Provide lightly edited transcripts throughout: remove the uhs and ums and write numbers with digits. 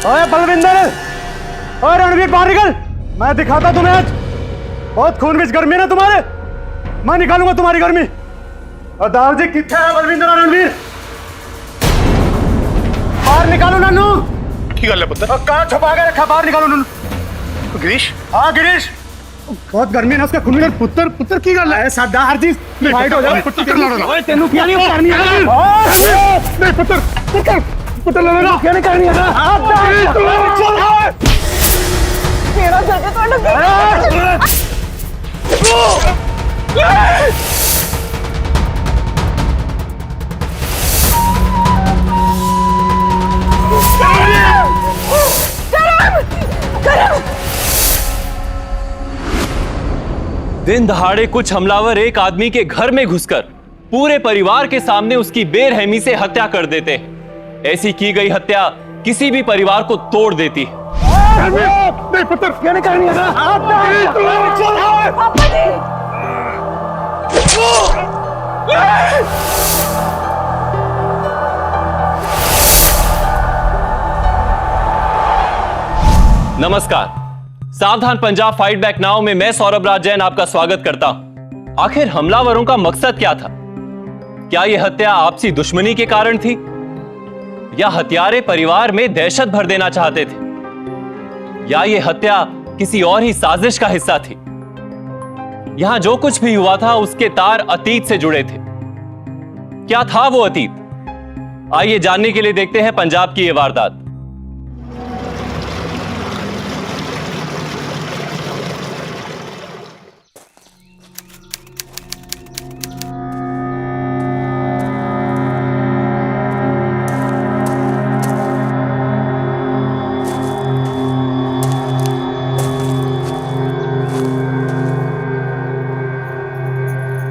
ओए बलविंदर, ओए रणवीर बाहर निकल। मैं दिखाता तुम्हें आज। बहुत खूनविश गर्मी है ना तुम्हारे, मैं निकालूंगा तुम्हारी गर्मी। और दाऊद जी कितने हैं बलविंदर और रणवीर? बाहर निकालो नानू। की गल है पुत्र? कहाँ छुपा के रखा, बाहर निकालो नानू। गिरीश? हाँ गिरीश, बहुत गर्मी है ना उसका खून। पुत्र पुत्र की गल है, सादा हर चीज फाइट हो जाए। पुत्र लड़ना। ओए तेनू क्या नहीं करनी है? नहीं पुत्र, पुत्र पुत्र लड़ना। क्या नहीं करनी है? मेरा सर पे तो लग दिन दहाड़े कुछ हमलावर एक आदमी के घर में घुसकर पूरे परिवार के सामने उसकी बेरहमी से हत्या कर देते। ऐसी की गई हत्या किसी भी परिवार को तोड़ देती। नहीं पुत्र, क्या नहीं करनी है? पापा जी। नमस्कार, सावधान पंजाब फाइट बैक नाउ में मैं सौरभ राज जैन आपका स्वागत करता हूं। आखिर हमलावरों का मकसद क्या था? क्या यह हत्या आपसी दुश्मनी के कारण थी या हत्यारे परिवार में दहशत भर देना चाहते थे, या यह हत्या किसी और ही साजिश का हिस्सा थी? यहां जो कुछ भी हुआ था उसके तार अतीत से जुड़े थे। क्या था वो अतीत? आइए जानने के लिए देखते हैं पंजाब की यह वारदात।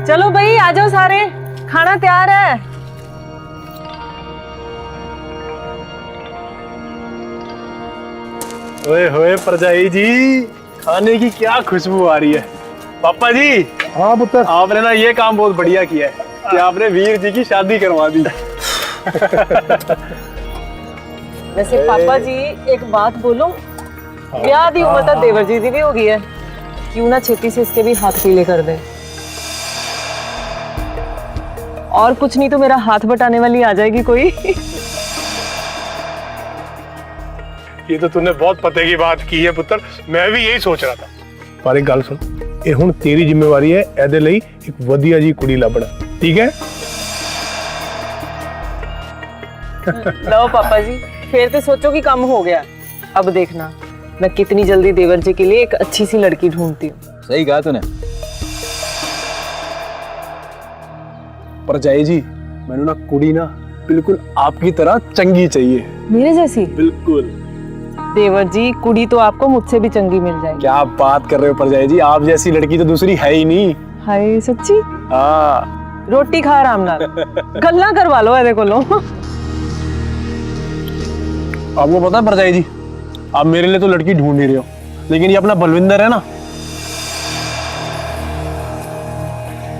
चलो भाई आ जाओ सारे, खाना तैयार है। ओए होए परजाई जी, खाने की क्या खुशबू आ रही है। पापा जी। हाँ पुत्र, आपने ना ये काम बहुत बढ़िया किया है कि आपने वीर जी की शादी करवा दी। वैसे पापा जी एक बात बोलो, ब्याह दी उम्र तक देवर जी दी भी हो गई है, क्यों ना छेती से इसके भी हाथ पीले कर दे। और कुछ नहीं तो मेरा हाथ बटाने वाली आ जाएगी कोई। ये तो तूने बहुत पते की बात की है पुत्र, मैं भी यही सोच रहा था। पर एक गल सुन, ये हुण तेरी जिम्मेवारी है एदे लई एक वधिया जी कुड़ी लभना, ठीक है? लो पापा जी, फिर तो सोचो कि काम हो गया। अब देखना मैं कितनी जल्दी देवर जी के लिए एक अच्छी सी लड़की ढूंढती हूँ। सही कहा तूने। परजाई जी, मैंने ना कुड़ी ना बिल्कुल आपकी तरह चंगी चाहिए। मेरे जैसी? बिल्कुल। देवर जी कुड़ी तो आपको मुझसे भी चंगी मिल जाएगी। क्या बात कर रहे हो परजाई जी, आप जैसी लड़की तो दूसरी है ही नहीं। हाय सच्ची? हाँ। रोटी खा आराम नाल, गल्ला करवा लो एदे कोलों। आपको पता है परजाई जी, आप मेरे लिए तो लड़की ढूंढ नहीं रहे हो, लेकिन ये अपना बलविंदर है ना,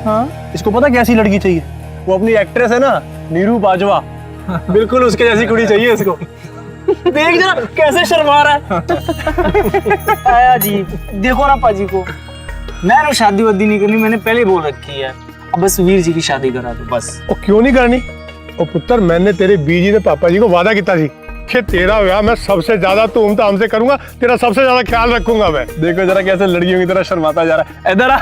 हाँ इसको पता कैसी लड़की चाहिए? वो अपनी एक्ट्रेस है ना, नीरू बाजवा, बिल्कुल उसके जैसी कुड़ी चाहिए इसको। देख जरा कैसे शर्मा रहा है। आया जी, देखो ना पाजी को, मैं शादी वादी नहीं करनी, मैंने पहले बोल रखी है। अब बस वीर जी की शादी करा दो बस। और क्यों नहीं करनी? और पुत्र, मैंने तेरे बीजी ने पापा जी को वादा किया थी कि तेरा विआह मैं सबसे ज्यादा धूमधाम से करूंगा, तेरा सबसे ज्यादा ख्याल रखूंगा मैं। देखो जरा कैसे लड़कियों की तरह शर्माता जा रहा है। इधर आ।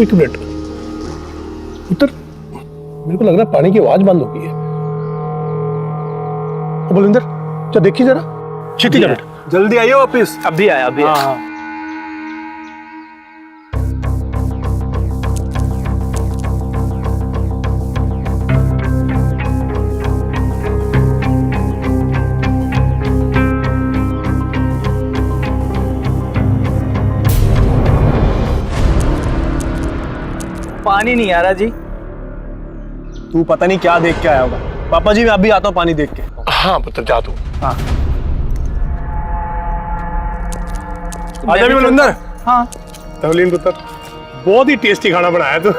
एक मिनट पुत्र, मेरे को लग रहा है पानी की आवाज बंद हो गई है। बलविंदर चल देखिए जरा, छेती जरा, जल्दी आइए वापिस। अभी आया, अभी आया। हाँ। पानी नहीं आ रहा जी। तू पता नहीं क्या देख के आया होगा। पापा जी मैं अभी आता हूँ पानी देख के। हाँ पुत्र जा तू। हाँ आजा भी बलविंदर। हाँ तवलीन पुत्र, बहुत ही टेस्टी खाना बनाया तू।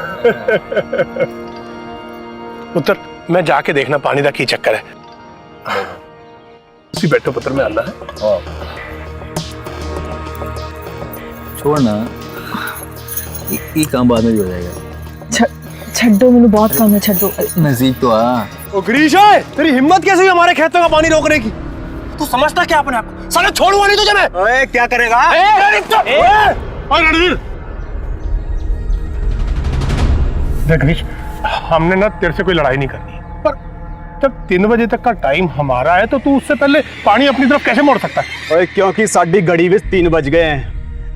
पुत्र मैं जाके देखना पानी का की चक्कर है। उसी बैठो पुत्र में आना है। छोड़ ना, ये काम बाद में भी हो जाएगा। छड्डो, मैंने बहुत काम है, छड्डो। नजदीक तो आ। ओ गिरीश है, तेरी हिम्मत कैसे हुई हमारे खेतों का पानी रोकने की? तू समझता क्या अपने आप को? साला छोड़ूंगा नहीं तुझे मैं। ओए क्या करेगा? ओए रणवीर, देख गिरीश, हमने ना तेरे से कोई लड़ाई नहीं करनी, पर जब 3 बजे तक का टाइम हमारा है तो तू उससे पहले पानी अपनी तरफ कैसे मोड़ सकता है? ओए क्योंकि साडी घड़ी विच 3 बज गए हैं।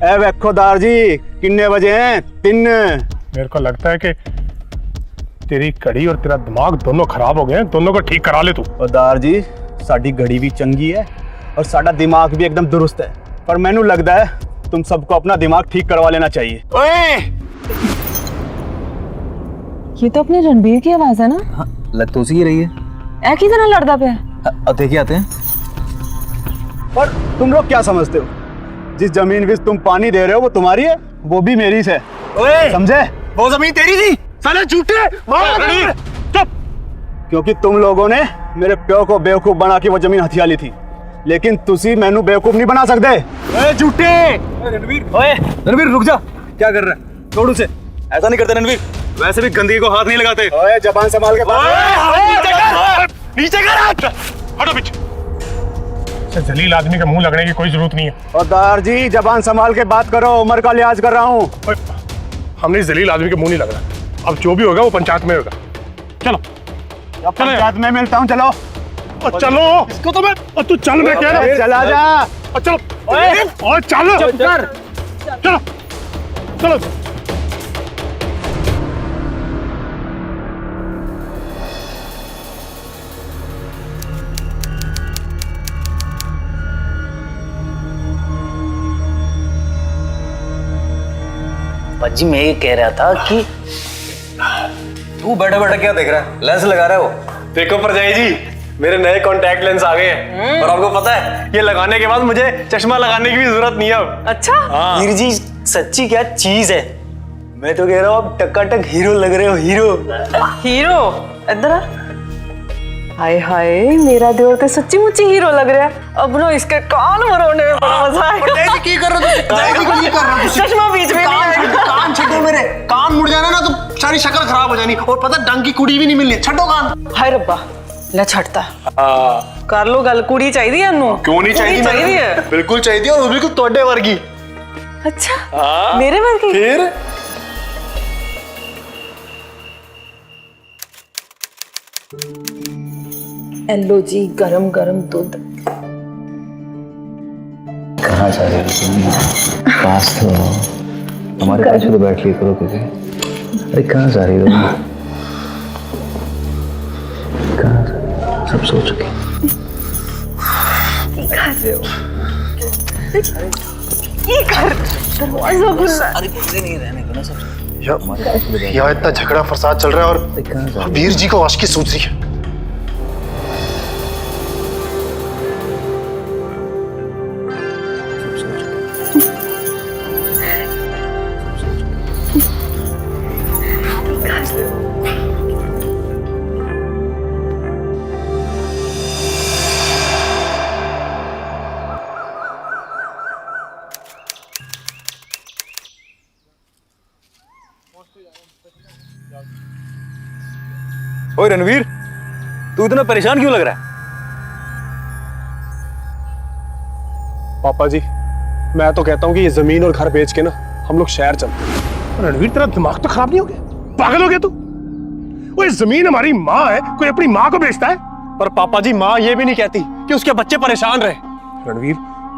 ए वेखो दार जी, किन्ने बजे हैं? 3। मेरे को लगता है कि तेरी कड़ी और तेरा दिमाग दोनों खराब हो गए हैं, दोनों को ठीक करा ले तू। और दार जी, साडी घड़ी भी चंगी है और साडा दिमाग भी एकदम दुरुस्त है, पर मैनू लगता है तुम सबको अपना दिमाग ठीक करवा लेना चाहिए। ओए, ये तो अपने रणबीर की आवाज है ना? हाँ, लग तो उसी की रही है। ऐ की तरह लड़ता पे। अब देखिए आते हैं। पर तुम लोग क्या समझते हो? जिस जमीन में तुम पानी दे रहे हो वो तुम्हारी है, वो भी मेरी से। ओए, समझे? वो जमीन तेरी थी। साले झूठे, चुप। क्योंकि तुम लोगों ने मेरे प्यो को बेवकूफ बना के वो जमीन हथिया ली थी, लेकिन तुसी मैनू बेवकूफ नहीं बना सकते। ओए झूठे। ओए रणवीर रुक जा। क्या कर रहा है? छोड़ उसे। ऐसा नहीं करते रणवीर, वैसे भी गंदगी को हाथ नहीं लगाते। ओए जबान संभाल के बात कर। नीचे कर हाथ। हटो पीछे। जलील आदमी के मुंह लगने की कोई जरूरत नहीं है। और दार जी जबान संभाल के बात करो, उम्र का लिहाज कर रहा हूँ। हमने इस जलील आदमी के मुंह नहीं लगना। अब जो भी होगा वो पंचायत में होगा। चलो पंचायत में मिलता हूँ, चलो। और चलो इसको तो मैं, और तू चल, मैं कह रहा हूं। चला जा। और चलो और चलो चलो चलो। जी मैं ये कह रहा था कि तू बैठा बैठा क्या देख रहा है? लेंस लगा रहा है वो। देखो परजाई जी, मेरे नए कॉन्टैक्ट लेंस आ गए हैं और आपको पता है ये लगाने के बाद मुझे चश्मा लगाने की भी जरूरत नहीं है अब। अच्छा, वीर जी सच्ची क्या चीज है। मैं तो कह रहा हूँ आप टकाटक हीरो लग रहे हो, हीरो। हीरो? इधर आ। हाय हाय, मेरा देवर तो सच्ची मुच्ची हीरो लग रहा है। अब ना इसके कान मरोड़ने में बड़ा मजा आएगा। की कर रहे हो? चश्मा बीच में नहीं आएगा। कान छड्डो मेरे, कान मुड़ जाना ना तो सारी शक्ल खराब हो जानी, और पता डंग की कुड़ी भी नहीं मिलनी। छड्डो कान। हाय रब्बा, ले छड़ता कर लो गल। कुड़ी चाहिए अनु? क्यों नहीं चाहिए? चाहिए, बिल्कुल चाहिए, और वो बिल्कुल तोड़े वर्गी। अच्छा, मेरे वर्गी? फिर एलो जी, गरम गरम दूध। कहाँ जा रहे हो तुम? पास तो हमारे पास तो बैठ लिया करो कभी। अरे कहाँ जा रही हो? कहाँ सब सो चुके। दरवाजा खुला। अरे मुझे नहीं रहने दो ना सब। यहाँ इतना झगड़ा फसाद चल रहा है और वीर जी को आशिकी सूझ रही है। ओए रणवीर, तू इतना परेशान क्यों लग रहा है? पापा जी, मैं तो कहता हूँ कि ये जमीन और घर बेच के ना हम लोग शहर चलते हैं। रणवीर तेरा दिमाग तो खराब नहीं हो गया? पागल हो गया तू? वो ये जमीन हमारी माँ है, कोई अपनी माँ को बेचता है? पर पापा जी, माँ ये भी नहीं कहती कि उसके बच्चे परेशान रहे। रणवीर,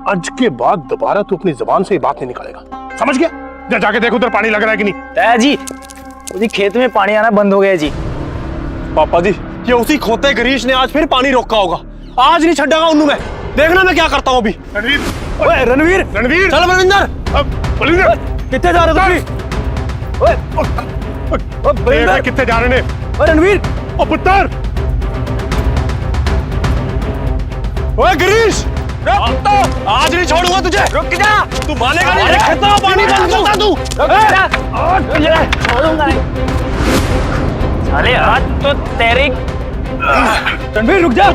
आज के बाद दोबारा तू अपनी जुबान से ये बात नहीं निकालेगा, समझ गया? जा जाके देखो उधर पानी लग रहा है कि नहीं। जी खेत में पानी आना बंद हो गया जी। पापा जी, ये उसी खोते गिरीश ने आज फिर पानी रोका होगा। आज नहीं छड्डागा उन्नू मैं। देखना मैं क्या करता हूँ अभी। रणवीर, ओए रणवीर, रणवीर, चलो बलविंदर। अब बलविंदर, कितने जा रहे हो? ओए कितने जा रहे हैं? ओए रणवीर, ओ पुत्र, ओए गिरीश, आज नहीं छोड़ूंगा तुझे। रुक जा, तू मानेगा नहीं। अरे खेतों में पानी बंद करता तू। छोड़ूंगा नहीं। साले आज तो तेरी रणवीर रुक जा।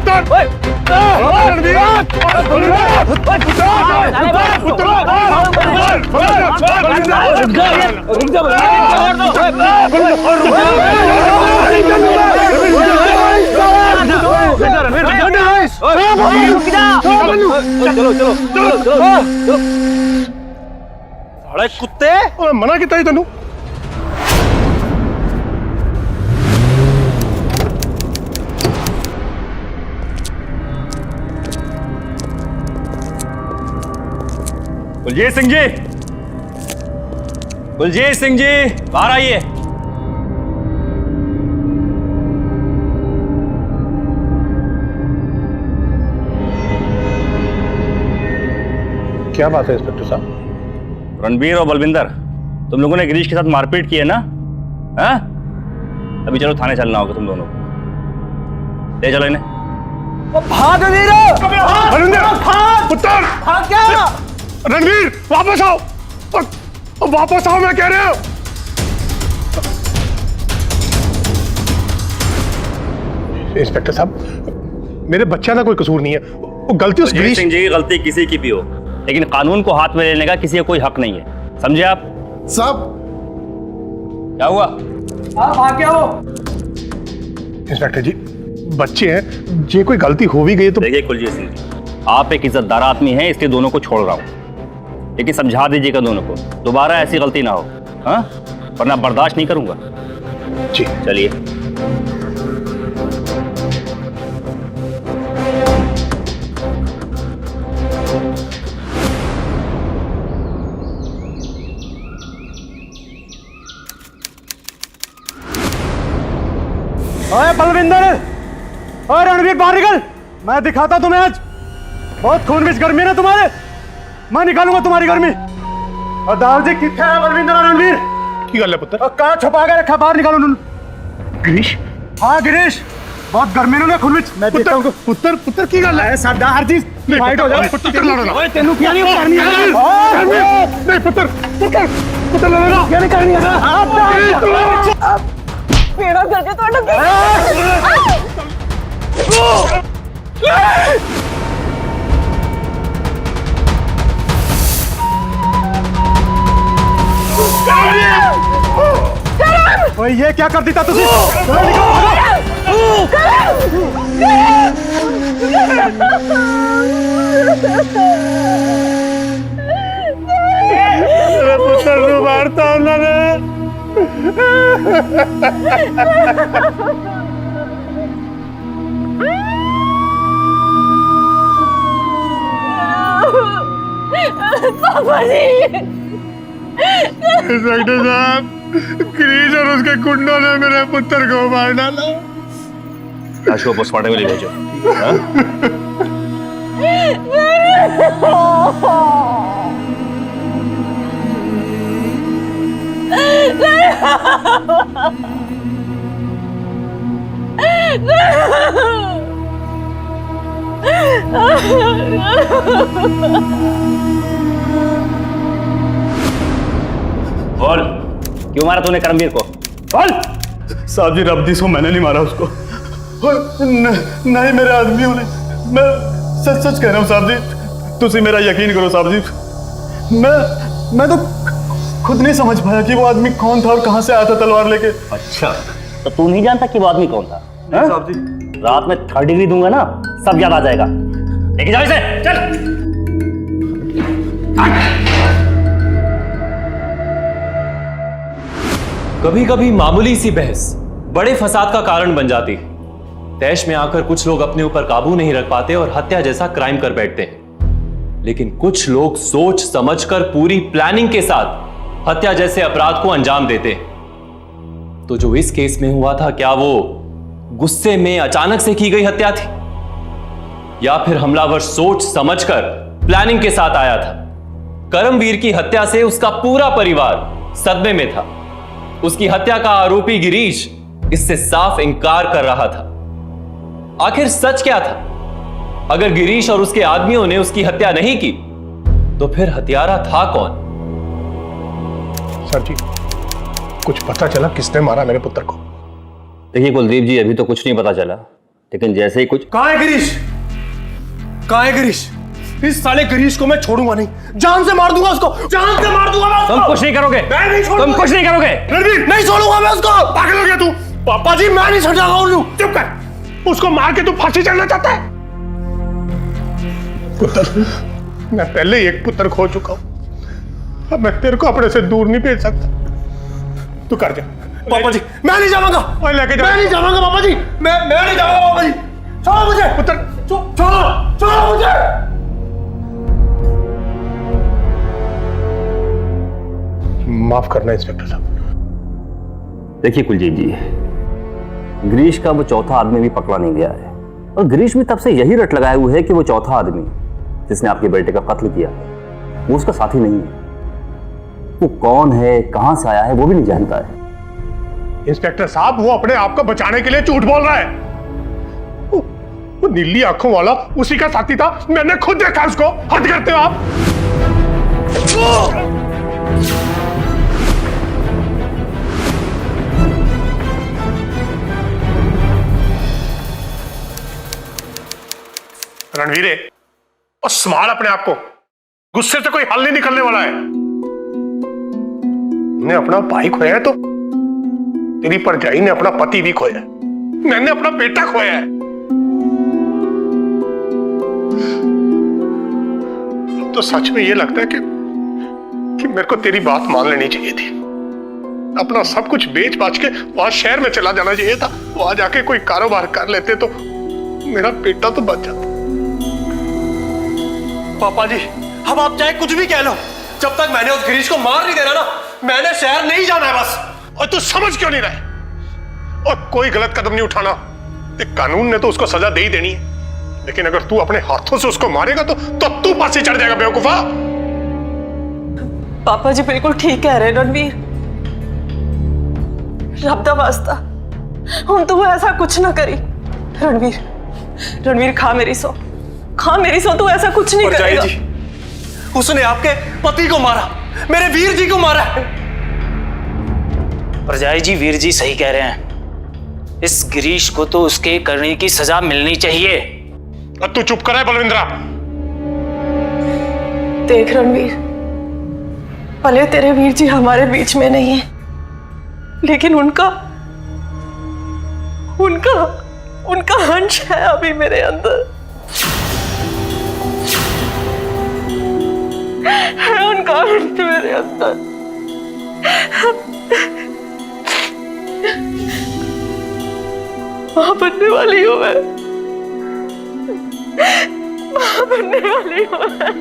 अरे कुत्ते मना किया ही तेनू। कुलजीत सिंह जी, कुलजीत सिंह जी बाहर आइए। क्या बात है इंस्पेक्टर साहब? रणबीर और बलविंदर, तुम लोगों ने गिरीश के साथ मारपीट की है ना? हाँ? अभी चलो थाने चलना होगा तुम दोनों को। ले चलो इन्हें। भाग वीर, पुत्र भाग क्या? रणवीर वापस आओ, वापस आओ मैं कह रहा हूं। इंस्पेक्टर साहब, मेरे बच्चा का कोई कसूर नहीं है, वो गलती उस गिरीश सिंह जी की गलती किसी की भी हो, लेकिन कानून को हाथ में लेने का किसी का कोई हक नहीं है, समझे आप? साहब क्या हुआ? भाग क्या हो? इंस्पेक्टर जी, बच्चे हैं, ये कोई गलती हो भी गई तो। देखिए कुलजीत सिंह जी, आप एक इज्जतदार आदमी हैं, इसलिए दोनों को छोड़ रहा हूं, लेकिन समझा दीजिएगा दोनों को, दोबारा ऐसी गलती ना हो, हाँ? वरना बर्दाश्त नहीं करूंगा। जी चलिए। ओए बलविंदर, ओए रणवीर बाहर निकल। मैं दिखाता तुम्हें आज। बहुत खून गर्मी है ना तुम्हारे, मैं निकालूंगा तुम्हारी गर्मी। और दाल जी किथे है बलविंदर और रणवीर? की गल है पुत्र? और कहाँ छुपा के रखा, बाहर निकालो उन्होंने। गिरीश, हाँ गिरीश, बहुत गर्मी ने खून मैं देखता हूँ। पुत्र पुत्र की गल है? सरदार हर चीज फाइट हो जाए। पुत्र लड़ो ना। तेनू क्या नहीं करनी है? नहीं पुत्र, पुत्र पुत्र लड़ो ना। क्या नहीं करनी है? मेरा करके तो अटक ओए ये क्या कर देता तुझे? चलो निकलो, मेरे पुत्र को मारता उन्होंने। पापा जी, इंस्पेक्टर साहब, गिरीश और उसके गुंडों ने मेरे पुत्र को मार डाला। लाश को पोस्टमार्टम के लिए भेजो। हाँ? बोल, क्यों मारा तूने करमवीर को? बोल। साहब जी रब्दी सो मैंने नहीं मारा उसको। नहीं मेरे आदमियों ने। मैं सच सच कह रहा हूँ साहब जी, तुसी मेरा यकीन करो साहब जी। मैं तो खुद नहीं समझ पाया कि वो आदमी कौन था और कहाँ से आया था तलवार लेके। अच्छा, तो तू नहीं जानता कि वो आदमी कौन था? नहीं साहब जी। रात में 3rd डिग्री दूंगा ना, सब याद आ जाएगा। लेके जाओ इसे, चल। कभी कभी मामूली सी बहस बड़े फसाद का कारण बन जाती है। तैश में आकर कुछ लोग अपने ऊपर काबू नहीं रख पाते और हत्या जैसा क्राइम कर बैठते हैं, लेकिन कुछ लोग सोच समझकर पूरी प्लानिंग के साथ हत्या जैसे अपराध को अंजाम देते हैं। तो जो इस केस में हुआ था, क्या वो गुस्से में अचानक से की गई हत्या थी, या फिर हमलावर सोच समझकर प्लानिंग के साथ आया था? करमवीर की हत्या से उसका पूरा परिवार सदमे में था। उसकी हत्या का आरोपी गिरीश इससे साफ इनकार कर रहा था। आखिर सच क्या था? अगर गिरीश और उसके आदमियों ने उसकी हत्या नहीं की, तो फिर हत्यारा था कौन? सर जी, कुछ पता चला किसने मारा मेरे पुत्र को? देखिए कुलदीप जी, अभी तो कुछ नहीं पता चला, लेकिन जैसे ही कुछ। कहाँ है गिरीश? कहाँ है गिरीश? इस साले गिरीश को मैं छोड़ूंगा नहीं, जान से मार दूंगा उसको, जान से मार दूंगा मैं उसको। तुम कुछ नहीं करोगे, मैं नहीं छोड़ूंगा। तुम कुछ नहीं करोगे। रणवीर, नहीं छोड़ूंगा मैं उसको। पागल हो गया तू? पापा जी, मैं नहीं छोड़ूंगा उल्लू। चुप कर। उसको मार के तू फांसी चढ़ना चाहता है? पुत्र, मैं पहले ही एक पुत्र खो चुका हूं, अब मैं तेरे को अपने से दूर नहीं भेज सकता। तू कर जा। पापा जी, मैं नहीं जाऊंगा। लेके जा। मैं नहीं जाऊंगा पापा जी, मैं नहीं जाऊंगा पापा जी। छोड़ो मुझे पुत्र, छोड़ो मुझे। माफ करना इंस्पेक्टर साहब। देखिए कुलजीत जी, गिरीश का वो चौथा आदमी भी पकड़ा नहीं गया है, और गिरीश भी तब से यही रट लगाए हुए है कि वो चौथा आदमी जिसने आपके बेटे का कत्ल किया वो उसका साथी नहीं है। वो कौन है, कहां से आया है, वो भी नहीं जानता है। इंस्पेक्टर साहब, वो अपने आप को बचाने के लिए झूठ बोल रहा है। वो नीली आंखों वाला उसी का साथी था, मैंने खुद देखा उसको। हद करते हो आप। रणवीरे, और संभाल अपने आप को, गुस्से से कोई हल नहीं निकलने वाला है। ने अपना भाई खोया है तो तेरी परजाई ने अपना पति भी खोया है, मैंने अपना बेटा खोया है। तो सच में ये लगता है कि मेरे को तेरी बात मान लेनी चाहिए थी। अपना सब कुछ बेच बाच के वहां शहर में चला जाना चाहिए था। वहां जाके कोई कारोबार कर लेते तो मेरा बेटा तो बच जाता। पापा जी, अब आप चाहे कुछ भी कह लो, जब तक मैंने उस गिरीश को मार नहीं देना ना, मैंने शहर नहीं जाना है बस। और तू समझ क्यों नहीं रहा है? और कोई गलत कदम नहीं उठाना। कानून ने तो उसको सजा दे ही देनी है, लेकिन अगर तू अपने हाथों से उसको मारेगा तो तू फांसी चढ़ जाएगा बेवकूफा। पापा जी बिल्कुल ठीक कह रहे हैं रणवीर। रब दा वास्ता हम तो ऐसा कुछ ना करी। रणवीर खा मेरी सौ, तू ऐसा कुछ नहीं करेगा। जी, उसने आपके पति को मारा, मेरे वीर जी को मारा। परजाई जी, वीर जी सही कह रहे हैं। इस गिरीश को तो उसके करने की सजा मिलनी चाहिए। अब तू चुप कर है बलविंद्रा। देख रणवीर, भले तेरे वीर जी हमारे बीच में नहीं है, लेकिन उनका अंश है अभी मेरे अंदर, है उनका अंश मेरे अंदर। मां बनने वाली हूं मैं, मां बनने वाली हूं मैं।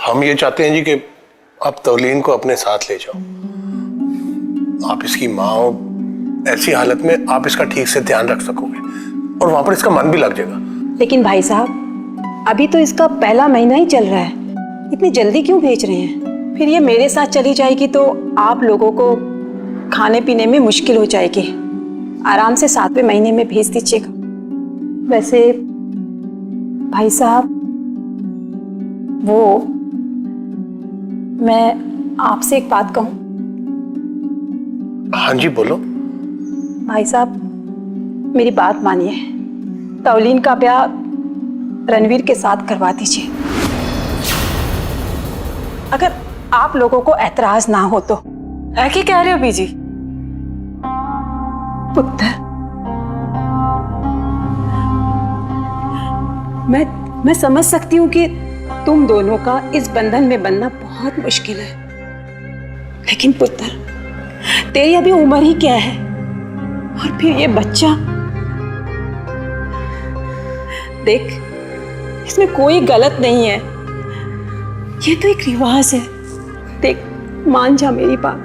हम ये चाहते हैं जी कि आप तौलीन को अपने साथ ले जाओ। आप इसकी माँ हो, ऐसी हालत में आप इसका ठीक से ध्यान रख सकोगे और वहां पर इसका मन भी लग जाएगा। लेकिन भाई साहब, अभी तो इसका पहला महीना ही चल रहा है, इतनी जल्दी क्यों भेज रहे हैं? फिर ये मेरे साथ चली जाएगी तो आप लोगों को खाने पीने में मुश्किल हो जाएगी। आराम से 7वें महीने में भेज दीजिएगा। वैसे भाई साहब, वो मैं आपसे एक बात कहूं? हाँ जी बोलो। भाई साहब, मेरी बात मानिए, तौलीन का ब्याह रणवीर के साथ करवा दीजिए। अगर आप लोगों को ऐतराज ना हो तो। है क्या कह रहे हो बीजी? पुत्र, मैं समझ सकती हूँ कि तुम दोनों का इस बंधन में बनना बहुत मुश्किल है, लेकिन पुत्र, तेरी अभी उम्र ही क्या है, और फिर ये बच्चा। देख, इसमें कोई गलत नहीं है, ये तो एक रिवाज है। देख, मान जा मेरी बात।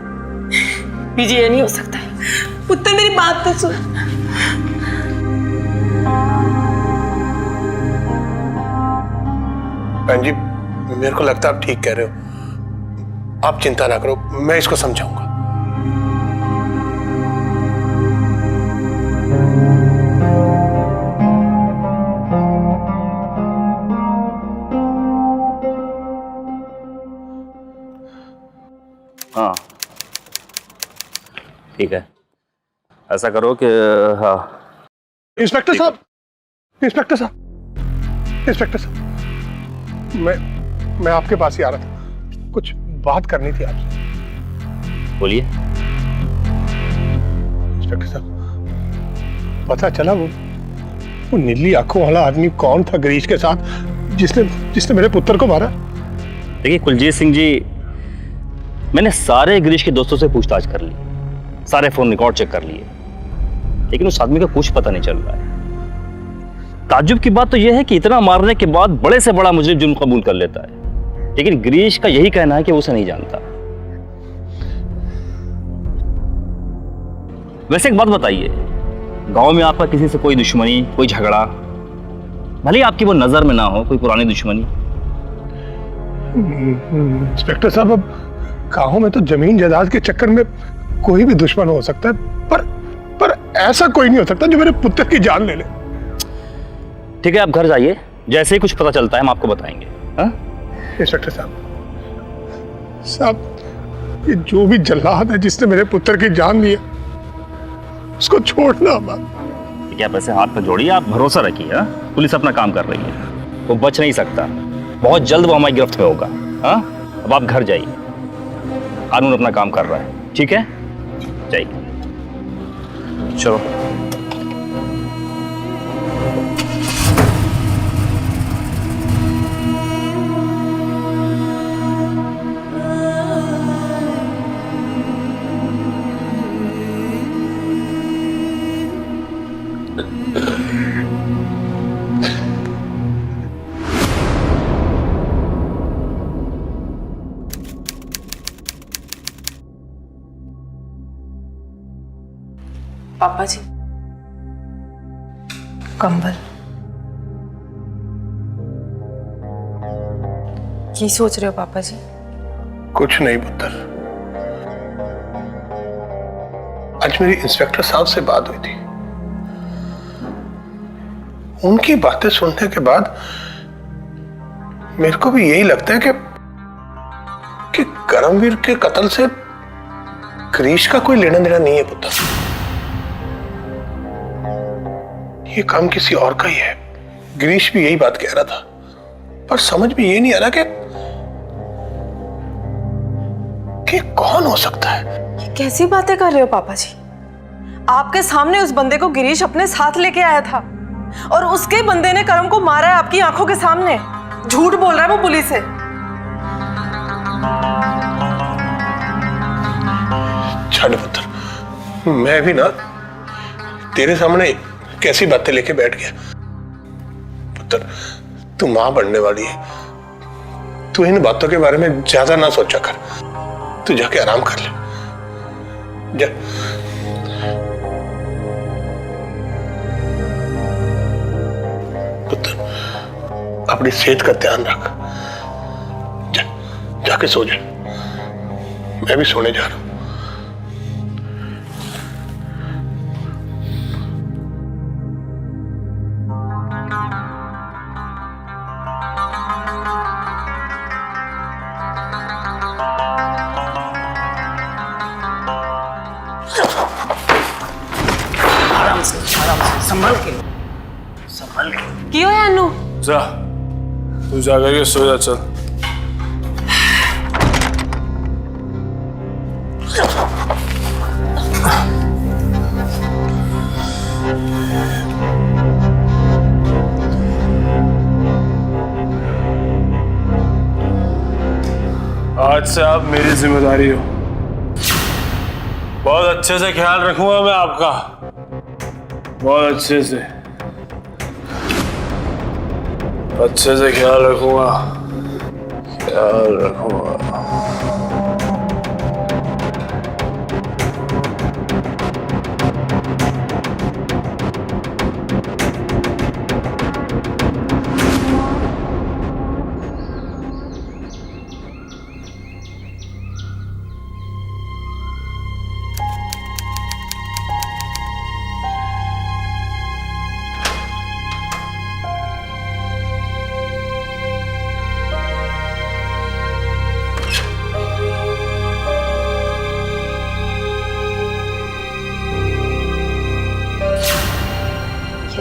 बीजी, ये नहीं हो सकता। पुत्र, मेरी बात तो सुन। बहन जी, मेरे को लगता है आप ठीक कह रहे हो। आप चिंता ना करो, मैं इसको समझाऊंगा। ठीक है, ऐसा करो कि हाँ। इंस्पेक्टर साहब, इंस्पेक्टर साहब, इंस्पेक्टर साहब, मैं आपके पास ही आ रहा था, कुछ बात करनी थी आपसे। बोलिए। इंस्पेक्टर साहब, पता चला वो नीली आंखों वाला आदमी कौन था गिरीश के साथ, जिसने मेरे पुत्र को मारा? देखिए कुलजीत सिंह जी, मैंने सारे गिरीश के दोस्तों से पूछताछ कर ली, सारे फोन रिकॉर्ड चेक कर लिए, लेकिन उस आदमी का कुछ पता नहीं चल रहा है। ताज्जुब की बात तो यह है कि इतना मारने के बाद बड़े से बड़ा मुजरिम जुर्म कबूल कर लेता है, लेकिन गिरीश का यही कहना है कि वो उसे नहीं जानता। वैसे एक बात बताइए, गांव में आपका किसी से कोई दुश्मनी, कोई झगड़ा, भले ही आपकी वो नजर में ना हो, कोई पुरानी दुश्मनी? इंस्पेक्टर साहब, अब गांव में तो जमीन जायदाद के चक्कर में कोई भी दुश्मन हो सकता है, पर ऐसा कोई नहीं हो सकता जो मेरे पुत्र की जान ले ले। ठीक है, आप घर जाइए, जैसे ही कुछ पता चलता है हम आपको बताएंगे। हाँ? इंस्पेक्टर साहब, ये जो भी जल्लाद है जिसने मेरे पुत्र की जान ली है, उसको छोड़ना मत। ठीक है, आप ऐसे हाथ पर जोड़िए, आप भरोसा रखिए। हाँ? पुलिस अपना काम कर रही है, वो बच नहीं सकता, बहुत जल्द वो हमारी गिरफ्त में होगा। हाँ? अब आप घर जाइए, कानून अपना काम कर रहा है। ठीक है, जाइए। चलो। पापा जी, कंबल। ये सोच रहे हो पापा जी? कुछ नहीं पुत्र, आज मेरी इंस्पेक्टर साहब से बात हुई थी। उनकी बातें सुनने के बाद मेरे को भी यही लगता है कि करमवीर के कत्ल से गिरीश का कोई लेना देना नहीं है पुत्र। ये काम किसी और का ही है। गिरीश भी यही बात कह रहा था, पर समझ में ये नहीं आ रहा कि कौन हो सकता है। ये कैसी बातें कर रहे हो पापा जी? आपके सामने उस बंदे को गिरीश अपने साथ लेके आया था, और उसके बंदे ने करम को मारा है आपकी आंखों के सामने। झूठ बोल रहा है वो पुलिस से। छाड़ पुत्र, मैं भी ना तेरे सामने कैसी बातें लेके बैठ गया। पुत्र, तू मां बनने वाली है, तू इन बातों के बारे में ज्यादा ना सोचा कर। तू जाके आराम कर ले, जा। पुत्र, अपनी सेहत का ध्यान रख, जाके सो जा। मैं भी सोने जा रहा हूं। संभल के क्यों है अनु? जा, तू जाकर के सो जा, चल। आज से आप मेरी जिम्मेदारी हो। बहुत अच्छे से ख्याल रखूंगा मैं आपका, बहुत अच्छे से ख्याल रखूंगा, ख्याल रखूंगा।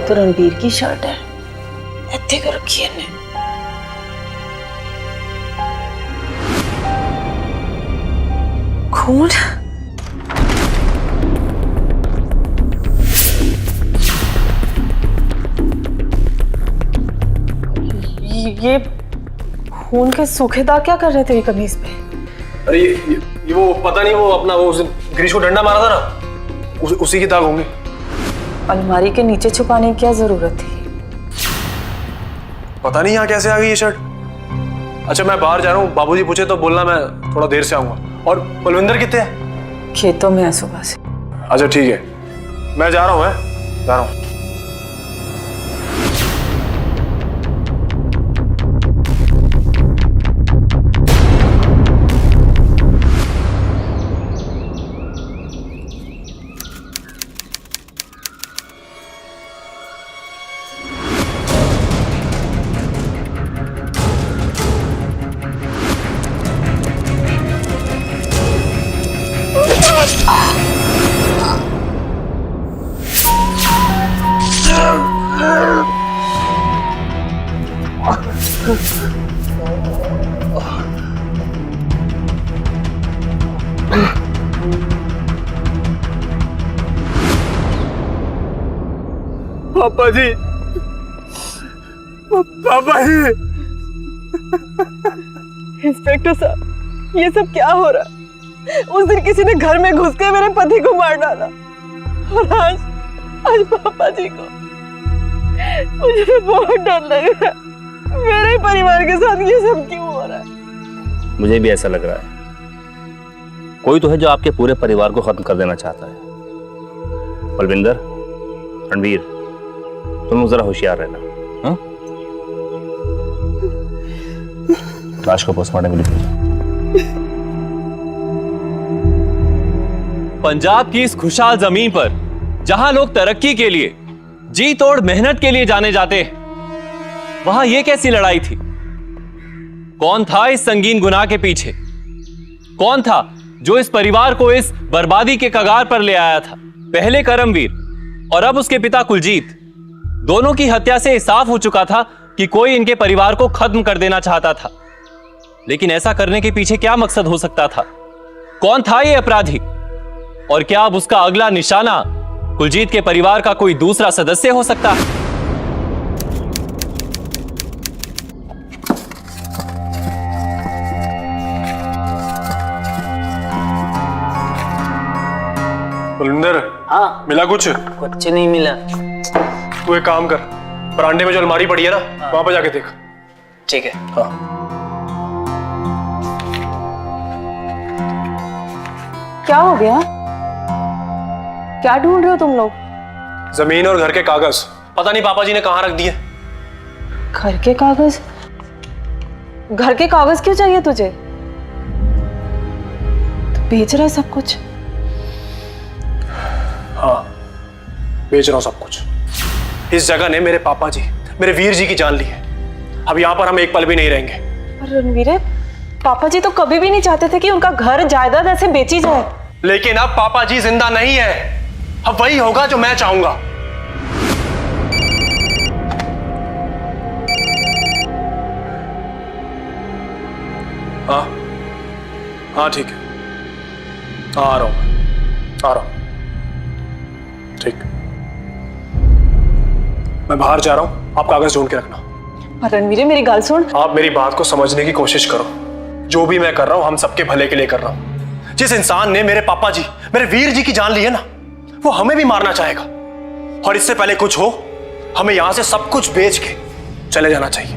तो रणबीर की शर्ट है, इत्थे कर रखी है इन्हें। खून? ये खून के सूखे दाग क्या कर रहे थे कमीज पे? अरे ये वो पता नहीं, वो अपना वो उस दिन ग्रीश को डंडा मारा था ना, उसी के दाग होंगे। अलमारी के नीचे छुपाने की क्या जरूरत थी? पता नहीं यहाँ कैसे आ गई ये शर्ट। अच्छा मैं बाहर जा रहा हूँ, बाबूजी पूछे तो बोलना मैं थोड़ा देर से आऊंगा। और बलविंदर कितने है? खेतों में है सुबह से। अच्छा ठीक है, मैं जा रहा हूँ, जा रहा हूँ। पापा जी, पापा जी। इंस्पेक्टर साहब, ये सब क्या हो रहा है? उस दिन किसी ने घर में घुस के मेरे पति को मार डाला और आज पापा जी को। मुझे तो बहुत डर लग रहा है। मेरे परिवार के साथ ये सब क्यों हो रहा है? मुझे भी ऐसा लग रहा है, कोई तो है जो आपके पूरे परिवार को खत्म कर देना चाहता है। बलविंदर, रणवीर, तुम लोग जरा होशियार रहना। हाँ? लाश को पोस्टमार्टम के लिए पंजाब की इस खुशहाल जमीन पर जहां लोग तरक्की के लिए जी तोड़ मेहनत के लिए जाने जाते हैं, वहां यह कैसी लड़ाई थी? कौन था इस संगीन गुनाह के पीछे? कौन था जो इस परिवार को इस बर्बादी के कगार पर ले आया था? पहले करमवीर और अब उसके पिता कुलजीत, दोनों की हत्या से साफ हो चुका था कि कोई इनके परिवार को खत्म कर देना चाहता था। लेकिन ऐसा करने के पीछे क्या मकसद हो सकता था? कौन था यह अपराधी? और क्या अब उसका अगला निशाना कुलजीत के परिवार का कोई दूसरा सदस्य हो सकता है? बलविंदर, हाँ, मिला कुछ? कुछ नहीं मिला। तू एक काम कर, बरामदे में जो अलमारी पड़ी है ना, वहां पर जाके देख। ठीक है। हाँ। क्या हो गया? क्या ढूंढ रहे हो तुम लोग? जमीन और घर के कागज, पता नहीं पापा जी ने कहां रख दिए। घर के कागज? घर के कागज क्यों चाहिए तुझे? तू बेच रहा है सब कुछ? हाँ, बेच रहा हूं सब कुछ। इस जगह ने मेरे पापा जी, मेरे वीर जी की जान ली है। अब यहां पर हम एक पल भी नहीं रहेंगे। पर रणवीर, पापा जी तो कभी भी नहीं चाहते थे कि उनका घर जायदाद ऐसे बेची जाए। लेकिन अब पापा जी जिंदा नहीं है। अब वही होगा जो मैं चाहूंगा। हाँ हाँ ठीक है, आ रहा हूं, आ रहा हूं। ठीक, मैं बाहर जा रहा हूं, आप कागज ढूंढ के रखना। पर रणवीर, मेरी गल सुन। आप मेरी बात को समझने की कोशिश करो। जो भी मैं कर रहा हूं, हम सबके भले के लिए कर रहा हूं। जिस इंसान ने मेरे पापा जी, मेरे वीर जी की जान ली है ना, वो हमें भी मारना चाहेगा। और इससे पहले कुछ हो, हमें यहां से सब कुछ बेच के चले जाना चाहिए।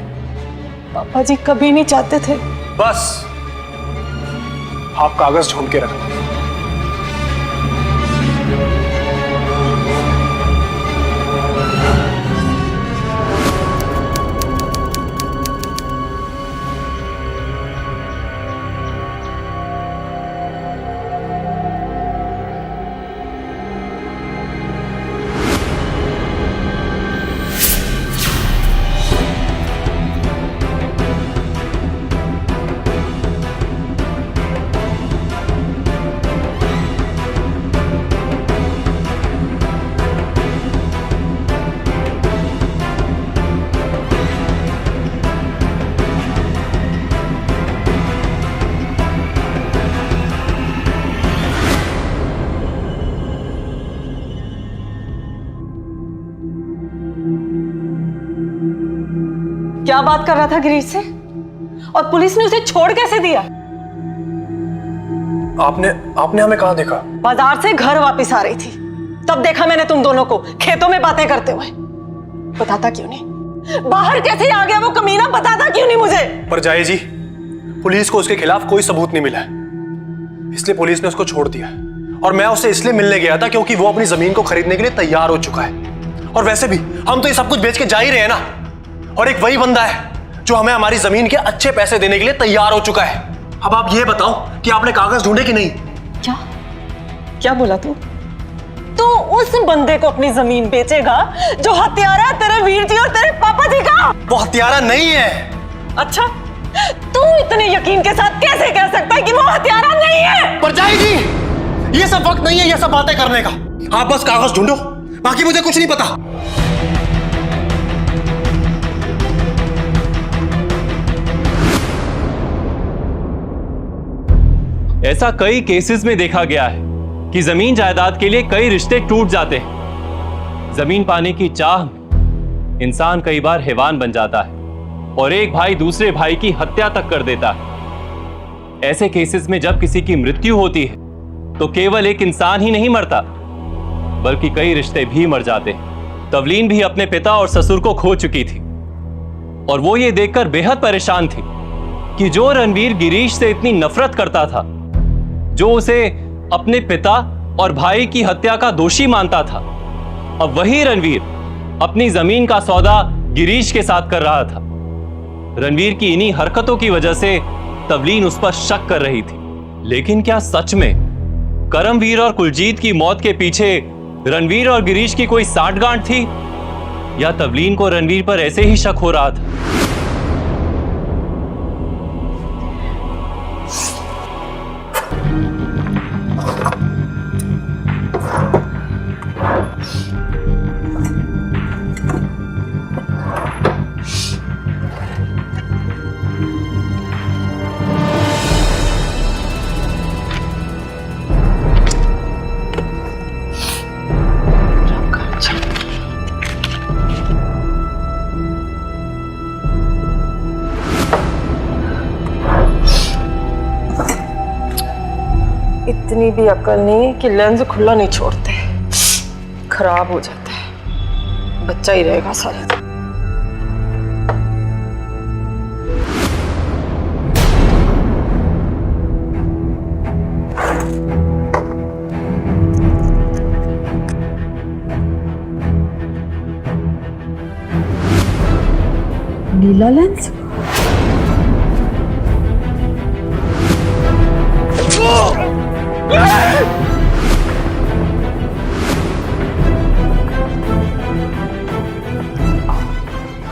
पापा जी कभी नहीं चाहते थे। बस आप कागज ढूंढ के रखना। क्या बात कर रहा था गिरीश से? और पुलिस ने उसे छोड़ कैसे दिया? आपने हमें कहाँ देखा? बाजार से घर वापस आ रही थी, तब देखा मैंने तुम दोनों को खेतों में बातें करते हुए। बताता क्यों नहीं? बाहर कैसे आ गया वो कमीना? बताता क्यों नहीं मुझे? परजाई जी, पुलिस को उसके खिलाफ कोई सबूत नहीं मिला है, इसलिए पुलिस ने उसको छोड़ दिया। और मैं उससे इसलिए मिलने गया था क्योंकि वो अपनी जमीन को खरीदने के लिए तैयार हो चुका है। और वैसे भी हम तो ये सब कुछ बेच के जा ही रहे हैं ना। और एक वही बंदा है जो हमें हमारी जमीन के अच्छे पैसे देने के लिए तैयार हो चुका है। अब आप ये बताओ कि आपने कागज ढूंढे कि नहीं? क्या क्या बोला तू? तू उस बंदे को अपनी जमीन बेचेगा जो हत्यारा है तेरे वीर जी और तेरे पापा जी का? वो हत्यारा नहीं है। अच्छा, तू इतने यकीन के साथ कैसे कह सकता है कि वो हत्यारा नहीं है? परजाई जी, ये सब वक्त नहीं है ये सब बातें करने का। आप बस कागज ढूंढो, बाकी मुझे कुछ नहीं पता। ऐसा कई केसेस में देखा गया है कि जमीन जायदाद के लिए कई रिश्ते टूट जाते हैं। जमीन पाने की चाह में इंसान कई बार हैवान बन जाता है और एक भाई दूसरे भाई की हत्या तक कर देता है। ऐसे केसेस में जब किसी की मृत्यु होती है तो केवल एक इंसान ही नहीं मरता, बल्कि कई रिश्ते भी मर जाते हैं। तवलीन भी अपने पिता और ससुर को खो चुकी थी और वो ये देखकर बेहद परेशान थी कि जो रणवीर गिरीश से इतनी नफरत करता था, जो उसे अपने पिता और भाई की हत्या का दोषी मानता था, अब वही रणवीर अपनी जमीन का सौदा गिरीश के साथ कर रहा था। रणवीर की इन्हीं हरकतों की वजह से तवलीन उस पर शक कर रही थी। लेकिन क्या सच में करमवीर और कुलजीत की मौत के पीछे रणवीर और गिरीश की कोई साठगांठ थी, या तवलीन को रणवीर पर ऐसे ही शक हो रहा था? इतनी भी अकल नहीं कि लेंस खुला नहीं छोड़ते, खराब हो जाता है, बच्चा ही रहेगा सारे दिन। नीला लेंस?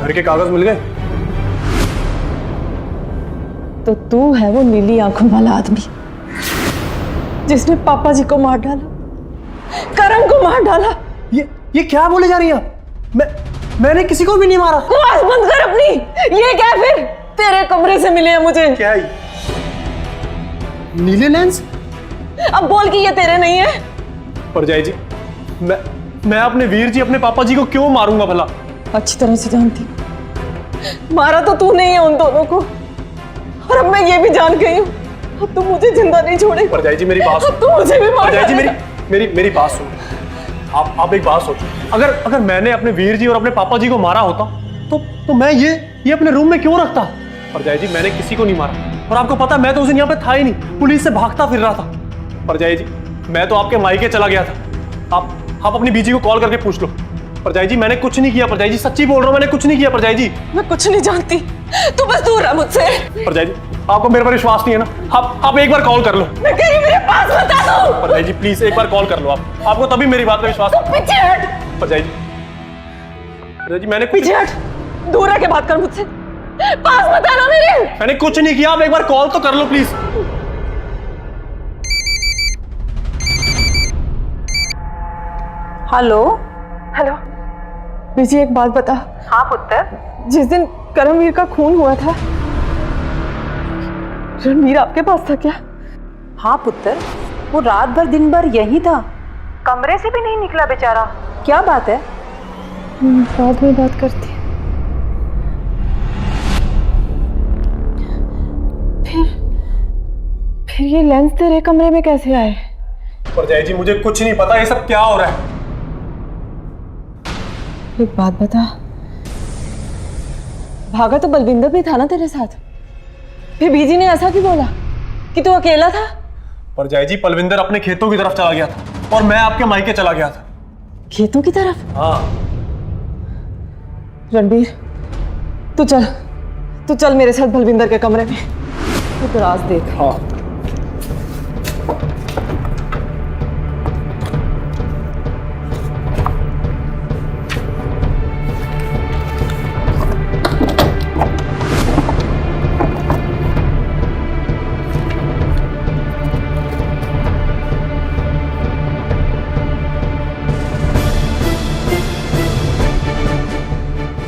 घर के कागज मिल गए? तो तू है वो नीली आंखों वाला आदमी जिसने पापा जी को मार डाला, करम को मार डाला। ये क्या बोले जा रही है? मैंने किसी को भी नहीं मारा। आवाज बंद कर अपनी। ये क्या फिर तेरे कमरे से मिले हैं मुझे? क्या है? नीले लेंस? अब बोल कि ये तेरे नहीं है। परजाई जी, मैं अपने वीर जी अपने पापा जी को क्यों मारूंगा भला? अच्छी तरह से जानती हूँ, मारा तो तू नहीं है उन दोनों को, और अब मैं ये भी जान गई हूँ अब तू मुझे जिंदा नहीं छोड़ेगा। परजाई जी मेरी बात सुन। तू मुझे भी मार परजाई जी डालेगा। मेरी बात सुन। आप एक बात सोचो, अगर मैंने अपने वीर जी और अपने पापा जी को मारा होता तो मैं ये अपने रूम में क्यों रखता? परजाई जी मैंने किसी को नहीं मारा, और आपको पता मैं तो उस दिन यहाँ पे था ही नहीं, पुलिस से भागता फिर रहा था। परजाई जी मैं तो आपके मायके चला गया था। आप अपनी बीजी को कॉल करके पूछ लो। परजाई जी मैंने कुछ नहीं किया। परजाई जी सच्ची बोल रहा हूँ, मैंने कुछ नहीं किया। परजाई जी मैं कुछ नहीं जानती, तू बस दूर रह मुझसे। परजाई जी आपको मेरे पर विश्वास नहीं है ना? आप एक बार कॉल कर लो। मैं कहीं मेरे पास बता दो। परजाई जी प्लीज एक बार कॉल कर लो। आपको तभी मेरी बात पे विश्वास। पीछे हट। परजाई जी मैंने पीछे हट, दूर रह के बात कर मुझसे, पास मत आना मेरे। मैंने कुछ नहीं किया, आप एक बार कॉल तो कर लो प्लीज। हेलो। हेलो बीजी, एक बात बता। हाँ पुत्र। जिस दिन करमवीर का खून हुआ था, रणवीर आपके पास था क्या? हाँ पुत्र, वो रात भर दिन भर यही था, कमरे से भी नहीं निकला बेचारा। क्या बात है? बाद में बात करती। फिर ये लेंस तेरे कमरे में कैसे आए? परजाई जी मुझे कुछ नहीं पता ये सब क्या हो रहा है। एक बात बता, भागा तो बलविंदर भी था ना तेरे साथ? फिर बीजी ने ऐसा क्यों बोला कि तू अकेला था? परजाई जी पलविंदर अपने खेतों की तरफ चला गया था और मैं आपके मायके चला गया था। खेतों की तरफ? हाँ। रणबीर तू चल मेरे साथ बलविंदर के कमरे में, तू राज देख। हाँ।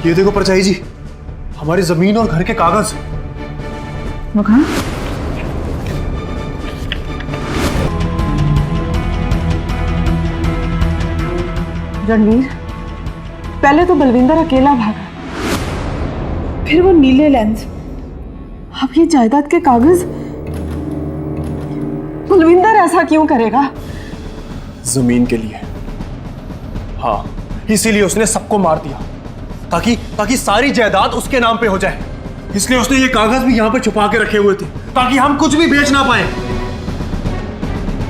ये देखो परछाई जी, हमारी जमीन और घर के कागज। वो कहाँ? रणवीर, पहले तो बलविंदर अकेला भागा, फिर वो नीले लेंस, अब ये जायदाद के कागज। बलविंदर ऐसा क्यों करेगा? जमीन के लिए। हाँ, इसीलिए उसने सबको मार दिया ताकि सारी जायदाद उसके नाम पे हो जाए। इसलिए उसने ये कागज भी यहाँ पे छुपा के रखे हुए थे ताकि हम कुछ भी बेच ना पाए।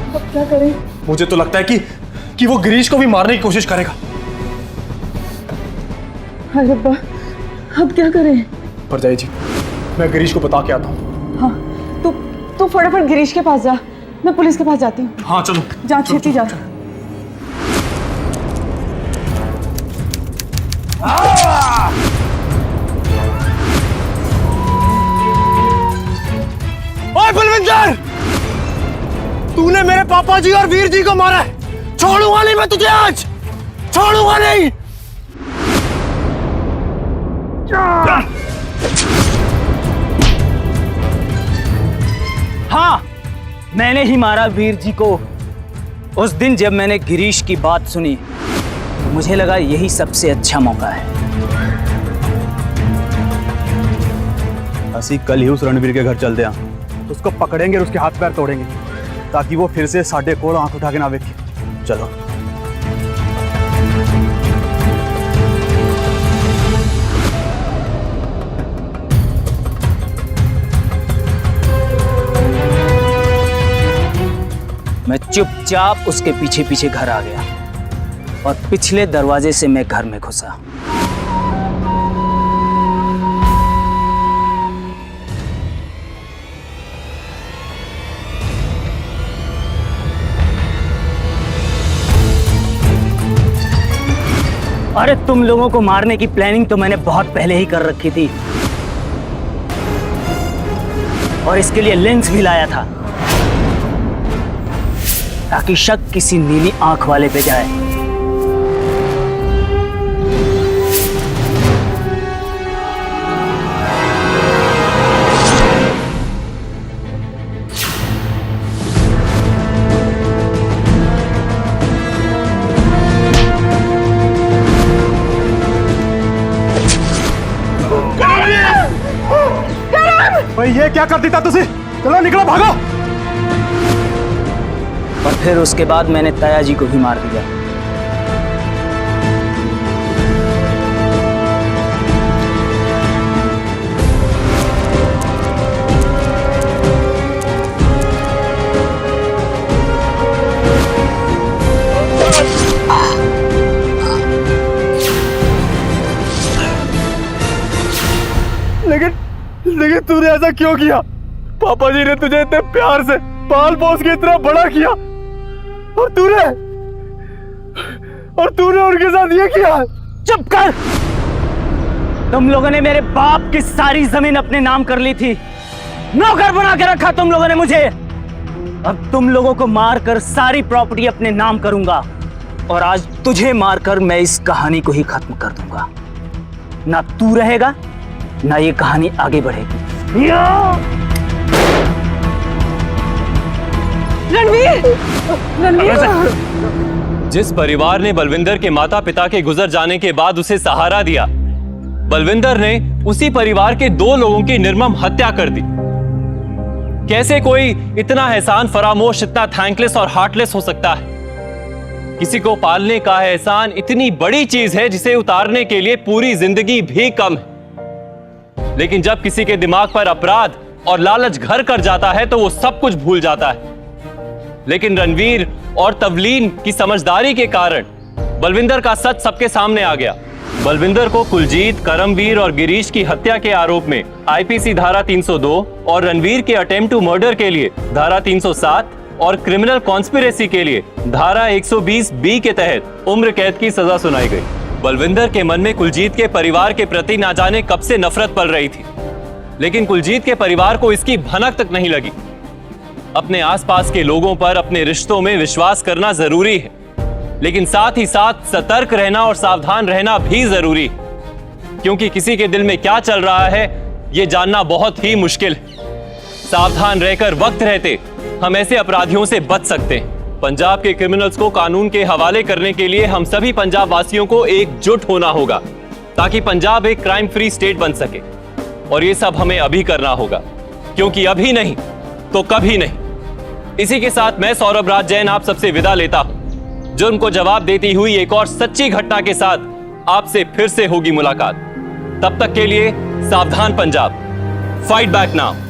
अब क्या करें? मुझे तो लगता है कि वो गिरीश को भी मारने की कोशिश करेगा। हाय रब्बा, अब क्या करें? परजाई जी, मैं गिरीश को बता के आता हूँ। हाँ, तू फटाफट गिरीश के पास जा, मैं पुलिस के पास जाती हूँ। हाँ चलो, जा छेती जा। ओए बलविंदर, तूने मेरे पापा जी और वीर जी को मारा है। छोड़ूंगा नहीं मैं तुझे, आज छोड़ूंगा नहीं। हाँ, मैंने ही मारा वीर जी को। उस दिन जब मैंने गिरीश की बात सुनी, मुझे लगा यही सबसे अच्छा मौका है। ਅਸੀਂ कल ही उस रणवीर के घर चलते हैं, उसको पकड़ेंगे और उसके हाथ पैर तोड़ेंगे ताकि वो फिर से साढ़े कोल आंख उठा के ना देखे। चलो। मैं चुपचाप उसके पीछे पीछे घर आ गया और पिछले दरवाजे से मैं घर में घुसा। अरे तुम लोगों को मारने की प्लानिंग तो मैंने बहुत पहले ही कर रखी थी और इसके लिए लेंस भी लाया था ताकि शक किसी नीली आंख वाले पे जाए। भाई ये क्या कर देता तुझे? चलो निकलो, भागो। और फिर उसके बाद मैंने ताया जी को भी मार दिया। लेकिन तूने ऐसा क्यों किया? पापा जी ने तुझे इतने प्यार से पाल पोस के इतना बड़ा किया और तूने उनके साथ ये किया। चुप कर! तुम लोगों ने मेरे बाप की सारी जमीन अपने नाम कर ली थी, नौकर बना के रखा तुम लोगों ने मुझे। अब तुम लोगों को मारकर सारी प्रॉपर्टी अपने नाम करूंगा और आज तुझे मारकर मैं इस कहानी को ही खत्म कर दूंगा। ना तू रहेगा ना ये कहानी आगे बढ़ेगी। रणवीर! जिस परिवार ने बलविंदर के माता पिता के गुजर जाने के बाद उसे सहारा दिया, बलविंदर ने उसी परिवार के 2 लोगों की निर्मम हत्या कर दी। कैसे कोई इतना एहसान फरामोश, इतना थैंकलेस और हार्टलेस हो सकता है? किसी को पालने का एहसान इतनी बड़ी चीज है जिसे उतारने के लिए पूरी जिंदगी भी कम है। लेकिन जब किसी के दिमाग पर अपराध और लालच घर कर जाता है तो वो सब कुछ भूल जाता है। लेकिन रणवीर और तवलीन की समझदारी के कारण बलविंदर का सच सबके सामने आ गया। बलविंदर को कुलजीत, करमवीर और गिरीश की हत्या के आरोप में आईपीसी धारा 302 और रणवीर के अटेम्प्ट टू मर्डर के लिए धारा 307 और क्रिमिनल कॉन्स्पिरेसी के लिए धारा 120 बी के तहत उम्र कैद की सजा सुनाई गई। बलविंदर के मन में कुलजीत के परिवार के प्रति ना जाने कब से नफरत पल रही थी, लेकिन कुलजीत के परिवार को इसकी भनक तक नहीं लगी। अपने आसपास के लोगों पर, अपने रिश्तों में विश्वास करना जरूरी है, लेकिन साथ ही साथ सतर्क रहना और सावधान रहना भी जरूरी है, क्योंकि किसी के दिल में क्या चल रहा है यह जानना बहुत ही मुश्किल है। सावधान रहकर वक्त रहते हम ऐसे अपराधियों से बच सकते हैं। पंजाब के क्रिमिनल्स को कानून के हवाले करने के लिए हम सभी पंजाब वासियों को एकजुट होना होगा, ताकि पंजाब एक क्राइम फ्री स्टेट बन सके। और ये सब हमें अभी करना होगा, क्योंकि अभी नहीं तो कभी नहीं। इसी के साथ मैं सौरभ राज जैन आप सबसे विदा लेता हूं। जुर्म को जवाब देती हुई एक और सच्ची घटना के साथ आपसे फिर से होगी मुलाकात। तब तक के लिए सावधान पंजाब, फाइट बैक नाउ।